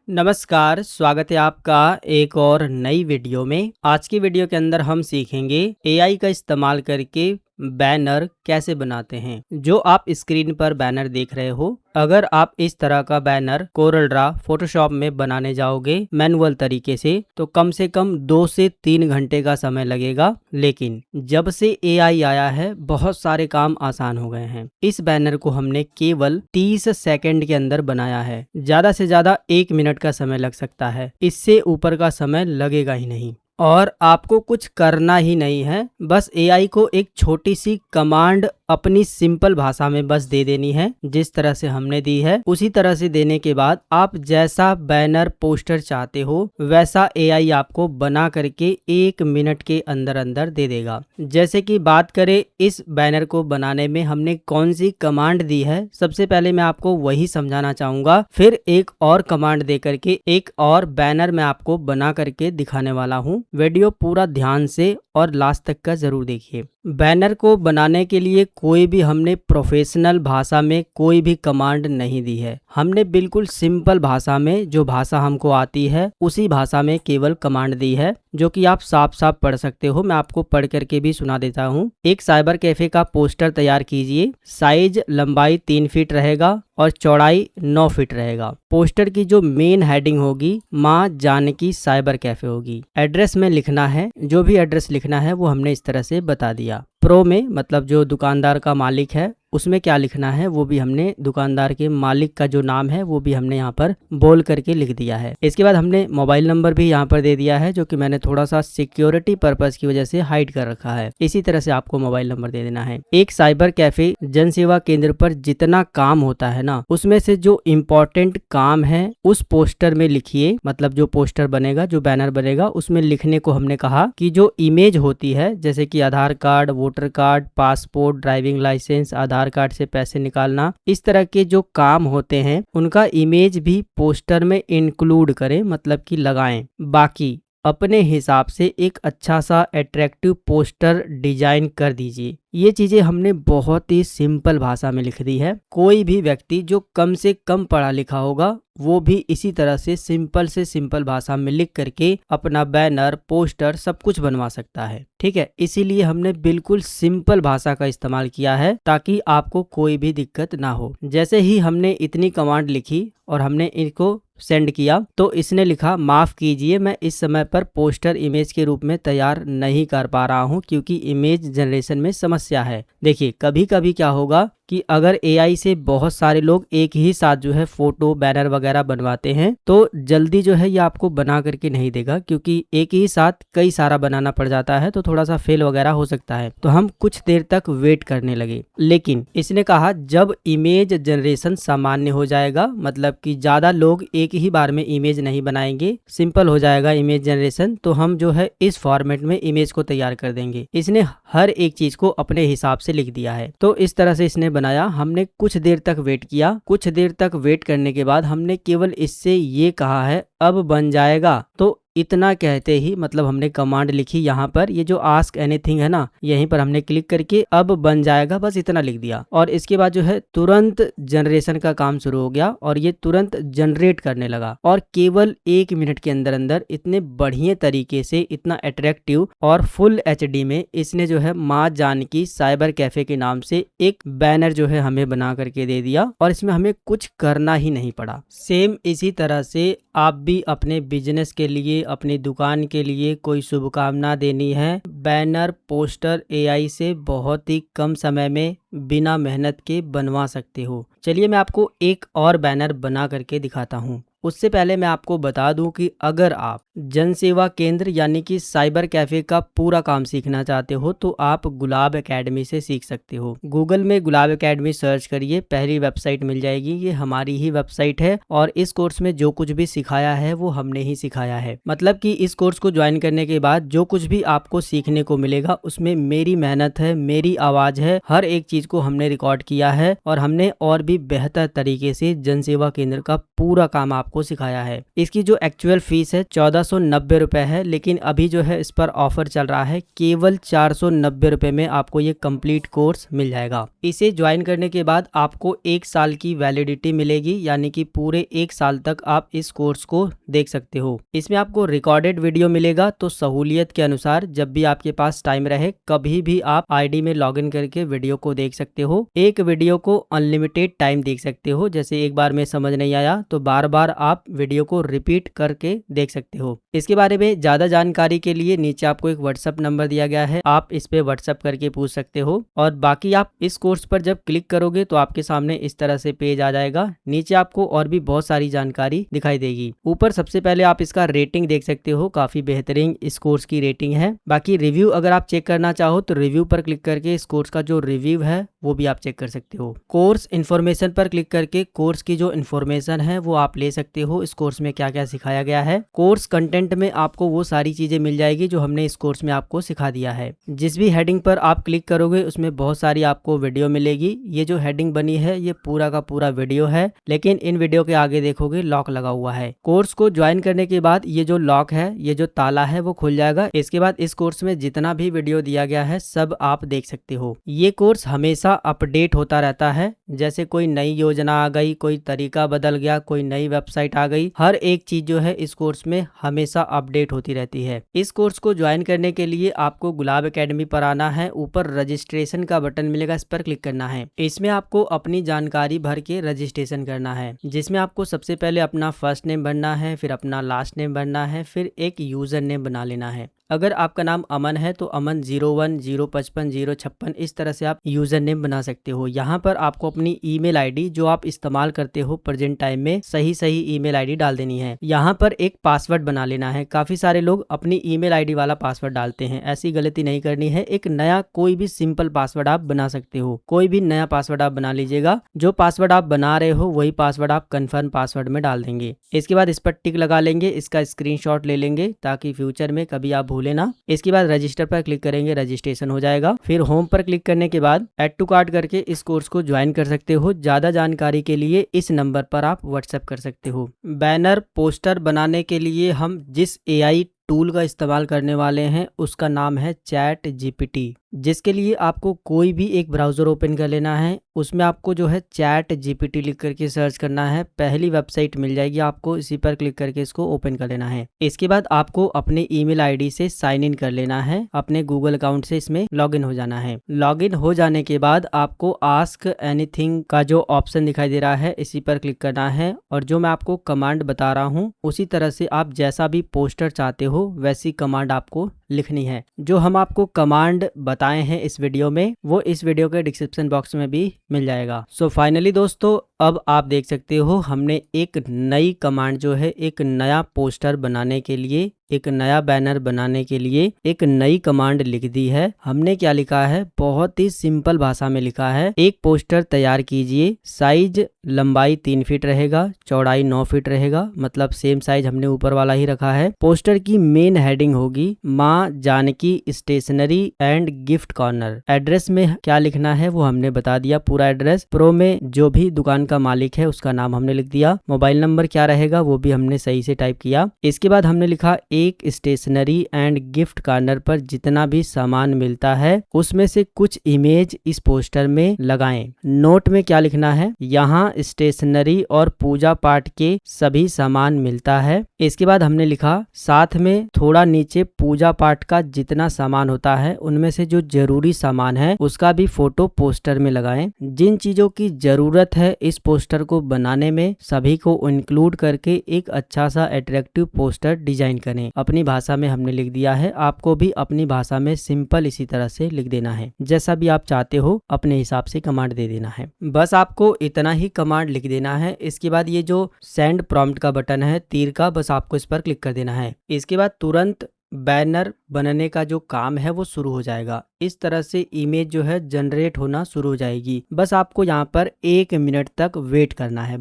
नमस्कार, स्वागत है आपका एक और नई वीडियो में। आज की वीडियो के अंदर हम सीखेंगे एआई का इस्तेमाल करके बैनर कैसे बनाते हैं। जो आप स्क्रीन पर बैनर देख रहे हो, अगर आप इस तरह का बैनर कोरल ड्रा फोटोशॉप में बनाने जाओगे मैनुअल तरीके से कम 2 से 3 घंटे का समय लगेगा। लेकिन जब से एआई आया है बहुत सारे काम आसान हो गए हैं। इस बैनर को हमने केवल 30 सेकंड के अंदर बनाया है। ज्यादा से ज्यादा 1 मिनट का समय लग सकता है, इससे ऊपर का समय लगेगा ही नहीं। और आपको कुछ करना ही नहीं है, बस एआई को एक छोटी सी कमांड अपनी सिंपल भाषा में बस दे देनी है। जिस तरह से हमने दी है उसी तरह से देने के बाद आप जैसा बैनर पोस्टर चाहते हो वैसा एआई आपको बना करके 1 मिनट के अंदर अंदर दे देगा। जैसे कि बात करें इस बैनर को बनाने में हमने कौन सी कमांड दी है, सबसे पहले मैं आपको वही समझाना चाहूंगा। फिर एक और कमांड दे करके एक और बैनर मैं आपको बना करके दिखाने वाला हूँ। वीडियो पूरा ध्यान से और लास्ट तक का जरूर देखिए। बैनर को बनाने के लिए कोई भी हमने प्रोफेशनल भाषा में कोई भी कमांड नहीं दी है। हमने बिल्कुल सिंपल भाषा में, जो भाषा हमको आती है उसी भाषा में केवल कमांड दी है, जो कि आप साफ साफ पढ़ सकते हो। मैं आपको पढ़ करके भी सुना देता हूँ। एक साइबर कैफे का पोस्टर तैयार कीजिए। साइज लंबाई 3 फीट रहेगा और चौड़ाई 9 फीट रहेगा। पोस्टर की जो मेन हेडिंग होगी माँ जानकी साइबर कैफे होगी। एड्रेस में लिखना है, जो भी एड्रेस लिखना है वो हमने इस तरह से बता दिया। प्रो में मतलब जो दुकानदार का मालिक है उसमें क्या लिखना है वो भी हमने, दुकानदार के मालिक का जो नाम है वो भी हमने यहाँ पर बोल करके लिख दिया है। इसके बाद हमने मोबाइल नंबर भी यहाँ पर दे दिया है, जो कि मैंने थोड़ा सा सिक्योरिटी पर्पस की वजह से हाइड कर रखा है। इसी तरह से आपको मोबाइल नंबर दे देना है। एक साइबर कैफे जन सेवा केंद्र पर जितना काम होता है ना, उसमें से जो इम्पोर्टेंट काम है उस पोस्टर में लिखिए। मतलब जो पोस्टर बनेगा, जो बैनर बनेगा, उसमें लिखने को हमने कहा कि जो इमेज होती है, जैसे कि Aadhaar card, voter card, passport, driving licence, Aadhaar card से पैसे निकालना, इस तरह के जो काम होते हैं उनका इमेज भी पोस्टर में इंक्लूड करें, मतलब कि लगाएं। बाकी अपने हिसाब से एक अच्छा सा अट्रैक्टिव पोस्टर डिजाइन कर दीजिए। ये चीजें हमने बहुत ही सिंपल भाषा में लिख दी है। कोई भी व्यक्ति जो कम से कम पढ़ा लिखा होगा वो भी इसी तरह से सिंपल भाषा में लिख करके अपना बैनर, पोस्टर सब कुछ बनवा सकता है। ठीक है, इसीलिए हमने बिल्कुल सिंपल भाषा का इस्तेमाल किया है ताकि आपको कोई भी दिक्कत ना हो। जैसे ही हमने इतनी कमांड लिखी और हमने इनको सेंड किया तो इसने लिखा, माफ कीजिए मैं इस समय पर पोस्टर इमेज के रूप में तैयार नहीं कर पा रहा हूं क्योंकि इमेज जनरेशन में समस्या है। देखिए कभी कभी क्या होगा कि अगर एआई से बहुत सारे लोग एक ही साथ जो है फोटो, बैनर वगैरह बनवाते हैं तो जल्दी जो है ये आपको बना करके नहीं देगा, क्योंकि एक ही साथ कई सारा बनाना पड़ जाता है तो थोड़ा सा फेल वगैरह हो सकता है। तो हम कुछ देर तक वेट करने लगे, लेकिन इसने कहा जब इमेज जनरेशन सामान्य हो जाएगा, मतलब कि ज्यादा लोग एक ही बार में इमेज नहीं बनाएंगे, सिंपल हो जाएगा इमेज जनरेशन, तो हम जो है इस फॉर्मेट में इमेज को तैयार कर देंगे। इसने हर एक चीज को अपने हिसाब से लिख दिया है। तो इस तरह से इसने बनाया। हमने कुछ देर तक वेट किया। कुछ देर तक वेट करने के बाद हमने केवल इससे ये कहा है अब बन जाएगा। तो इतना कहते ही मतलब हमने कमांड लिखी यहाँ पर, ये जो आस्क एनीथिंग है ना, यहीं पर हमने क्लिक करके अब बन जाएगा बस इतना लिख दिया। और इसके बाद जो है तुरंत जनरेशन का काम शुरू हो गया और ये तुरंत जनरेट करने लगा। और केवल 1 मिनट के अंदर अंदर इतने बढ़िया तरीके से, इतना अट्रैक्टिव और फुल एचडी में इसने जो है माँ जानकी साइबर कैफे के नाम से एक बैनर जो है हमें बना करके दे दिया और इसमें हमें कुछ करना ही नहीं पड़ा। सेम इसी तरह से आप भी अपने बिजनेस के लिए, अपनी दुकान के लिए कोई शुभकामना देनी है, बैनर, पोस्टर एआई से बहुत ही कम समय में बिना मेहनत के बनवा सकते हो। चलिए मैं आपको एक और बैनर बना करके दिखाता हूँ। उससे पहले मैं आपको बता दूं कि अगर आप जन सेवा केंद्र यानी कि साइबर कैफे का पूरा काम सीखना चाहते हो तो आप गुलाब एकेडमी से सीख सकते हो। गूगल में गुलाब एकेडमी सर्च करिए, पहली वेबसाइट मिल जाएगी। ये हमारी ही वेबसाइट है और इस कोर्स में जो कुछ भी सिखाया है वो हमने ही सिखाया है। मतलब कि इस कोर्स को ज्वाइन करने के बाद जो कुछ भी आपको सीखने को मिलेगा उसमें मेरी मेहनत है, मेरी आवाज है। हर एक चीज को हमने रिकॉर्ड किया है और हमने और भी बेहतर तरीके से जन सेवा केंद्र का पूरा काम आपको सिखाया है। इसकी जो एक्चुअल फीस है 1490 रुपए है, लेकिन अभी जो है इस पर ऑफर चल रहा है, केवल 490 रुपए में आपको ये कंप्लीट कोर्स मिल जाएगा। इसे ज्वाइन करने के बाद आपको 1 साल की वैलिडिटी मिलेगी, यानी कि पूरे 1 साल तक आप इस कोर्स को देख सकते हो। इसमें आपको रिकॉर्डेड वीडियो मिलेगा, तो सहूलियत के अनुसार जब भी आपके पास टाइम रहे कभी भी आप आईडी में लॉगिन करके वीडियो को देख सकते हो। एक वीडियो को अनलिमिटेड टाइम देख सकते हो, जैसे एक बार में समझ नहीं आया तो बार बार आप वीडियो को रिपीट करके देख सकते हो। इसके बारे में ज्यादा जानकारी के लिए नीचे आपको एक व्हाट्सएप नंबर दिया गया है, आप इस पे व्हाट्सएप करके पूछ सकते हो। और बाकी आप इस कोर्स पर जब क्लिक करोगे तो आपके सामने इस तरह से पेज आ जाएगा। नीचे आपको और भी बहुत सारी जानकारी दिखाई देगी। ऊपर सबसे पहले आप इसका रेटिंग देख सकते हो, काफी बेहतरीन इस कोर्स की रेटिंग है। बाकी रिव्यू अगर आप चेक करना चाहो तो रिव्यू पर क्लिक करके इस कोर्स का जो रिव्यू है वो भी आप चेक कर सकते हो। कोर्स इन्फॉर्मेशन पर क्लिक करके कोर्स की जो इन्फॉर्मेशन है वो आप ले सकते हो, इस कोर्स में क्या क्या सिखाया गया है। कोर्स कंटेंट में आपको वो सारी चीजें मिल जाएगी जो हमने इस कोर्स में आपको सिखा दिया है। जिस भी हेडिंग पर आप क्लिक करोगे उसमें बहुत सारी आपको वीडियो मिलेगी। ये जो हेडिंग बनी है ये पूरा का पूरा वीडियो है, लेकिन इन वीडियो के आगे देखोगे लॉक लगा हुआ है। कोर्स को ज्वाइन करने के बाद ये जो लॉक है, ये जो ताला है वो खुल जाएगा। इसके बाद इस कोर्स में जितना भी वीडियो दिया गया है सब आप देख सकते हो। ये कोर्स हमेशा अपडेट होता रहता है, जैसे कोई नई योजना आ गई, कोई तरीका बदल गया, कोई नई वेबसाइट आ गई, हर एक चीज जो है इस कोर्स में हमेशा अपडेट होती रहती है। इस कोर्स को ज्वाइन करने के लिए आपको गुलाब एकेडमी पर आना है। ऊपर रजिस्ट्रेशन का बटन मिलेगा, इस पर क्लिक करना है। इसमें आपको अपनी जानकारी भर के रजिस्ट्रेशन करना है, जिसमें आपको सबसे पहले अपना फर्स्ट नेम भरना है, फिर अपना लास्ट नेम भरना है, फिर एक यूजर नेम बना लेना है। अगर आपका नाम अमन है तो अमन 01 055 056 इस तरह से आप यूजर नेम बना सकते हो। यहाँ पर आपको अपनी ईमेल आईडी जो आप इस्तेमाल करते हो प्रेजेंट टाइम में सही ईमेल आईडी डाल देनी है। यहाँ पर एक पासवर्ड बना लेना है। काफी सारे लोग अपनी ईमेल आईडी वाला पासवर्ड डालते हैं, ऐसी गलती नहीं करनी है। एक नया कोई भी सिंपल पासवर्ड आप बना सकते हो, कोई भी नया पासवर्ड आप बना लीजिएगा। जो पासवर्ड आप बना रहे हो वही पासवर्ड आप कंफर्म पासवर्ड में डाल देंगे। इसके बाद इस पर टिक लगा लेंगे, इसका स्क्रीनशॉट ले लेंगे ताकि फ्यूचर में कभी आप भूले ना। इसके बाद रजिस्टर पर क्लिक करेंगे, रजिस्ट्रेशन हो जाएगा। फिर होम पर क्लिक करने के बाद ऐड टू कार्ट करके इस कोर्स को ज्वाइन कर सकते हो। ज्यादा जानकारी के लिए इस नंबर पर आप व्हाट्सएप कर सकते हो। बैनर पोस्टर बनाने के लिए हम जिस एआई टूल का इस्तेमाल करने वाले हैं उसका नाम है चैट जीपीटी, जिसके लिए आपको कोई भी एक ब्राउजर ओपन कर लेना है। उसमें आपको जो है चैट जीपीटी लिख करके सर्च करना है, पहली वेबसाइट मिल जाएगी आपको, इसी पर क्लिक करके इसको ओपन कर लेना है। इसके बाद आपको अपने ईमेल आईडी से साइन इन कर लेना है, अपने गूगल अकाउंट से इसमें लॉगिन हो जाना है। लॉगिन हो जाने के बाद आपको आस्क एनीथिंग का जो ऑप्शन दिखाई दे रहा है इसी पर क्लिक करना है, और जो मैं आपको कमांड बता रहा हूँ उसी तरह से आप जैसा भी पोस्टर चाहते हो वैसी कमांड आपको लिखनी है। जो हम आपको कमांड बताए हैं इस वीडियो में वो इस वीडियो के डिस्क्रिप्शन बॉक्स में भी मिल जाएगा। सो फाइनली दोस्तों अब आप देख सकते हो हमने एक नई कमांड जो है एक नया पोस्टर बनाने के लिए, एक नया बैनर बनाने के लिए एक नई कमांड लिख दी है। हमने क्या लिखा है, बहुत ही सिंपल भाषा में लिखा है। एक पोस्टर तैयार कीजिए, साइज लंबाई 3 फीट रहेगा, चौड़ाई 9 फीट रहेगा, मतलब सेम साइज हमने ऊपर वाला ही रखा है। पोस्टर की मेन हेडिंग होगी माँ Janaki stationery and gift corner. Address में क्या लिखना है वो हमने बता दिया, पूरा एड्रेस। प्रो में जो भी दुकान का मालिक है उसका नाम हमने लिख दिया। मोबाइल नंबर क्या रहेगा वो भी हमने सही से टाइप किया। इसके बाद हमने लिखा एक स्टेशनरी एंड गिफ्ट कॉर्नर पर जितना भी सामान मिलता है उसमें से कुछ इमेज इस पोस्टर में लगाएं। नोट में क्या लिखना है, यहाँ स्टेशनरी और पूजा पाठ के सभी सामान मिलता है। इसके बाद हमने लिखा साथ में थोड़ा नीचे पूजा पाठ का जितना सामान होता है उनमें से जो जरूरी सामान है उसका भी फोटो पोस्टर में लगाएं। जिन चीजों की जरूरत है इस पोस्टर को बनाने में सभी को इंक्लूड करके एक अच्छा सा अट्रैक्टिव पोस्टर डिजाइन करें। अपनी भाषा में हमने लिख दिया है, आपको भी अपनी भाषा में सिंपल इसी तरह से लिख देना है। जैसा भी आप चाहते हो अपने हिसाब से कमांड दे देना है। बस आपको इतना ही कमांड लिख देना है। इसके बाद ये जो सेंड प्रॉम्प्ट का बटन है तीर का, बस आपको इस पर क्लिक कर देना है। इसके बाद तुरंत बैनर बनने का जो काम है वो शुरू हो जाएगा। इस तरह से इमेज जो है जनरेट होना शुरू हो जाएगी। बस आपको यहाँ पर 1 मिनट तक वेट करना है।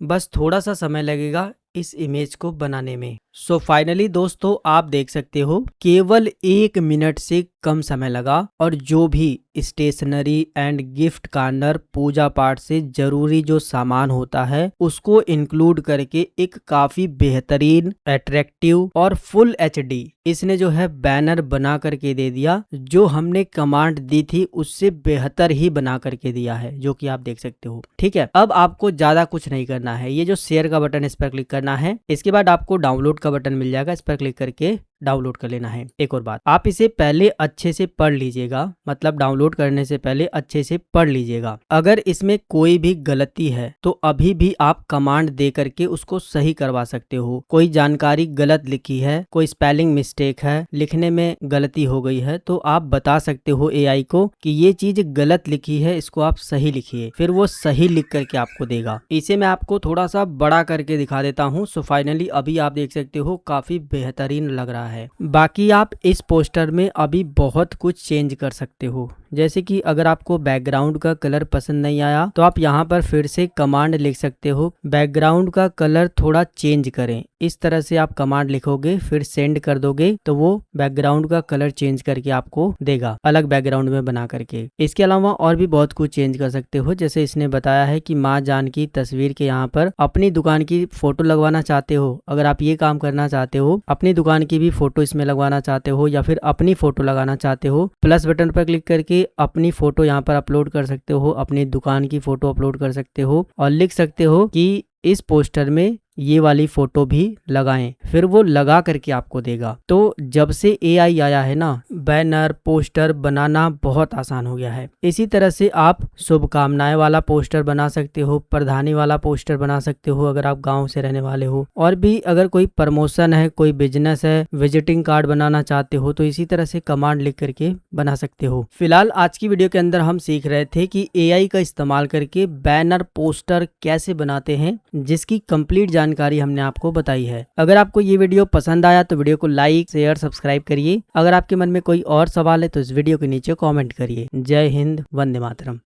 बस थोड़ा सा समय लगेगा, इस इमेज को बनाने में। सो फाइनली दोस्तों आप देख सकते हो केवल 1 मिनट से कम समय लगा और जो भी स्टेशनरी एंड गिफ्ट कार्नर पूजा पाठ से जरूरी जो सामान होता है उसको इंक्लूड करके एक काफी बेहतरीन, अट्रैक्टिव और फुल HD इसने जो है बैनर बना करके दे दिया। जो हमने कमांड दी थी उससे बेहतर ही बना करके दिया है, जो कि आप देख सकते हो। ठीक है, अब आपको ज्यादा कुछ नहीं करना है। ये जो शेयर का बटन इस पर क्लिक करना है, इसके बाद आपको डाउनलोड का बटन मिल जाएगा, इस पर क्लिक करके डाउनलोड कर लेना है। एक और बात, आप इसे पहले अच्छे से पढ़ लीजिएगा, मतलब डाउनलोड करने से पहले अच्छे से पढ़ लीजिएगा। अगर इसमें कोई भी गलती है तो अभी भी आप कमांड दे करके उसको सही करवा सकते हो। कोई जानकारी गलत लिखी है, कोई स्पेलिंग मिस्टेक है, लिखने में गलती हो गई है, तो आप बता सकते हो AI को कि ये चीज गलत लिखी है, इसको आप सही लिखिए, फिर वो सही लिख करके आपको देगा। इसे मैं आपको थोड़ा सा बड़ा करके दिखा देता हूँ। सो फाइनली अभी आप देख सकते हो काफी बेहतरीन लग रहा है। बाकी आप इस पोस्टर में अभी बहुत कुछ चेंज कर सकते हो, जैसे कि अगर आपको बैकग्राउंड का कलर पसंद नहीं आया तो आप यहाँ पर फिर से कमांड लिख सकते हो, बैकग्राउंड का कलर थोड़ा चेंज करें। इस तरह से आप कमांड लिखोगे, फिर सेंड कर दोगे तो वो बैकग्राउंड का कलर चेंज करके आपको देगा, अलग बैकग्राउंड में बना करके। इसके अलावा और भी बहुत कुछ चेंज कर सकते हो, जैसे इसने बताया है कि माँ जान की तस्वीर के यहाँ पर अपनी दुकान की फोटो लगवाना चाहते हो। अगर आप ये काम करना चाहते हो, अपनी दुकान की भी फोटो इसमें लगवाना चाहते हो या फिर अपनी फोटो लगाना चाहते हो, प्लस बटन पर क्लिक करके अपनी फोटो यहाँ पर अपलोड कर सकते हो, अपनी दुकान की फोटो अपलोड कर सकते हो और लिख सकते हो कि इस पोस्टर में ये वाली फोटो भी लगाएं, फिर वो लगा करके आपको देगा। तो जब से AI आया है ना, बैनर पोस्टर बनाना बहुत आसान हो गया है। इसी तरह से आप शुभकामनाएं वाला पोस्टर बना सकते हो, प्रधानी वाला पोस्टर बना सकते हो अगर आप गांव से रहने वाले हो, और भी अगर कोई प्रमोशन है, कोई बिजनेस है, विजिटिंग कार्ड बनाना चाहते हो तो इसी तरह से कमांड लिख करके बना सकते हो। फिलहाल आज की वीडियो के अंदर हम सीख रहे थे कि AI का इस्तेमाल करके बैनर पोस्टर कैसे बनाते हैं, जिसकी कंप्लीट जानकारी हमने आपको बताई है। अगर आपको ये वीडियो पसंद आया तो वीडियो को लाइक, शेयर, सब्सक्राइब करिए। अगर आपके मन में कोई और सवाल है तो इस वीडियो के नीचे कमेंट करिए। जय हिंद, वंदे मातरम।